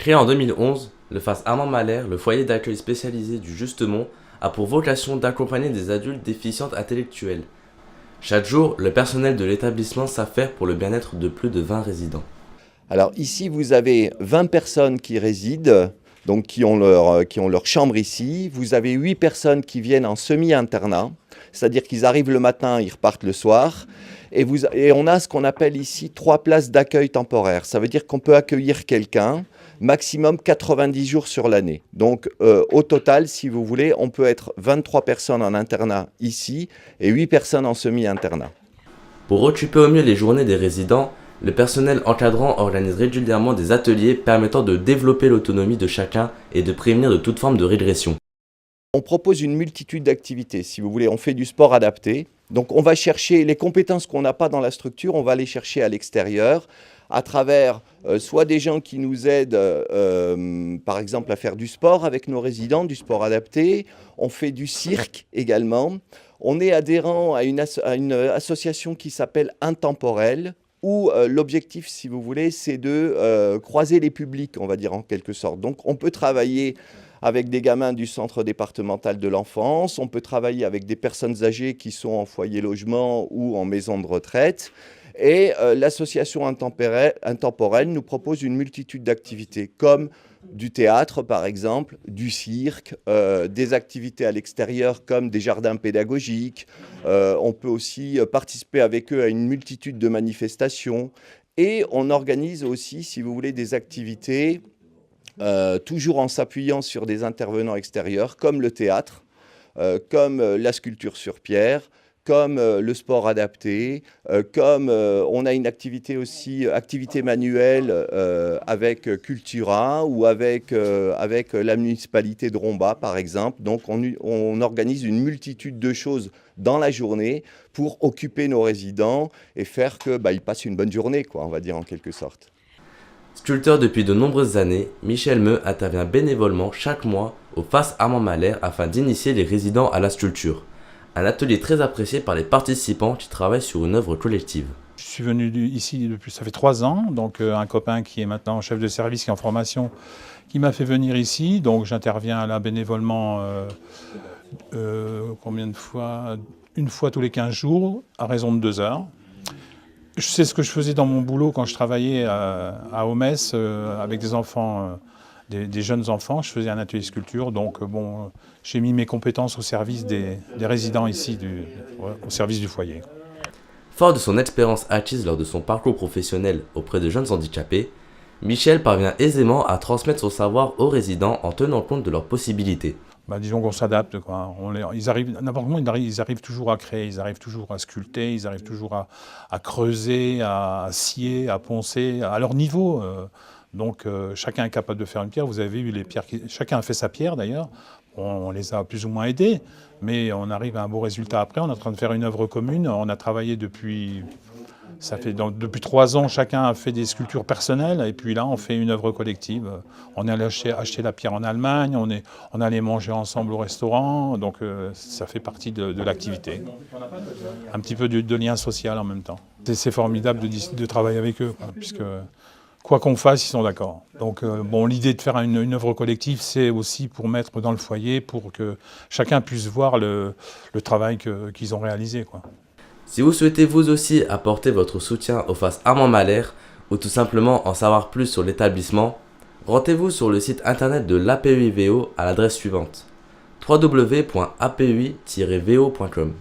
Créé en 2011, le FAS Armand Mahler, le foyer d'accueil spécialisé du Justemont, a pour vocation d'accompagner des adultes déficients intellectuels. Chaque jour, le personnel de l'établissement s'affaire pour le bien-être de plus de 20 résidents. Alors ici, vous avez 20 personnes qui résident, donc qui ont leur chambre ici. Vous avez 8 personnes qui viennent en semi-internat, c'est-à-dire qu'ils arrivent le matin, ils repartent le soir. Et on a ce qu'on appelle ici 3 places d'accueil temporaire. Ça veut dire qu'on peut accueillir quelqu'un maximum 90 jours sur l'année. Donc au total, si vous voulez, on peut être 23 personnes en internat ici et 8 personnes en semi-internat. Pour occuper au mieux les journées des résidents, le personnel encadrant organise régulièrement des ateliers permettant de développer l'autonomie de chacun et de prévenir de toute forme de régression. On propose une multitude d'activités, si vous voulez. On fait du sport adapté. Donc on va chercher les compétences qu'on n'a pas dans la structure, on va les chercher à l'extérieur, à travers soit des gens qui nous aident, par exemple, à faire du sport avec nos résidents, du sport adapté. On fait du cirque également. On est adhérent à une association qui s'appelle Intemporel, où l'objectif, si vous voulez, c'est de croiser les publics, on va dire en quelque sorte. Donc on peut travailler avec des gamins du centre départemental de l'enfance, on peut travailler avec des personnes âgées qui sont en foyer logement ou en maison de retraite. Et l'association Intemporelle nous propose une multitude d'activités comme du théâtre par exemple, du cirque, des activités à l'extérieur comme des jardins pédagogiques. On peut aussi participer avec eux à une multitude de manifestations. Et on organise aussi, si vous voulez, des activités toujours en s'appuyant sur des intervenants extérieurs comme le théâtre, comme la sculpture sur pierre, comme le sport adapté, comme on a une activité aussi, activité manuelle avec Cultura ou avec la municipalité de Romba par exemple. Donc on organise une multitude de choses dans la journée pour occuper nos résidents et faire qu'ils passent une bonne journée, quoi, on va dire en quelque sorte. Sculpteur depuis de nombreuses années, Michel Meux intervient bénévolement chaque mois au FAS Armand Mahler afin d'initier les résidents à la sculpture. Un atelier très apprécié par les participants qui travaillent sur une œuvre collective. Je suis venu ici depuis, ça fait 3 ans, donc un copain qui est maintenant chef de service, qui est en formation, qui m'a fait venir ici. Donc j'interviens là bénévolement combien de fois? Une fois tous les 15 jours, à raison de 2 heures. Je sais ce que je faisais dans mon boulot quand je travaillais à Omès avec des enfants, des jeunes enfants. Je faisais un atelier sculpture, donc bon, j'ai mis mes compétences au service des résidents ici, au service du foyer. Fort de son expérience acquise lors de son parcours professionnel auprès de jeunes handicapés, Michel parvient aisément à transmettre son savoir aux résidents en tenant compte de leurs possibilités. Disons qu'on s'adapte, quoi. Ils arrivent toujours à créer, ils arrivent toujours à sculpter, ils arrivent toujours à creuser, à scier, à poncer, à leur niveau. Donc chacun est capable de faire une pierre. Vous avez vu les pierres, chacun a fait sa pierre d'ailleurs. On les a plus ou moins aidés, mais on arrive à un beau résultat après. On est en train de faire une œuvre commune. On a travaillé depuis 3 ans, chacun a fait des sculptures personnelles, et puis là, on fait une œuvre collective. On est allé acheter la pierre en Allemagne, on est allé manger ensemble au restaurant, donc ça fait partie de l'activité. Un petit peu de lien social en même temps. C'est formidable de travailler avec eux, quoi, puisque quoi qu'on fasse, ils sont d'accord. Donc bon, l'idée de faire une œuvre collective, c'est aussi pour mettre dans le foyer, pour que chacun puisse voir le travail qu'ils ont réalisé, quoi. Si vous souhaitez vous aussi apporter votre soutien au FAS Armand Mahler ou tout simplement en savoir plus sur l'établissement, rendez-vous sur le site internet de l'APEI-VO à l'adresse suivante: www.apei-vo.com.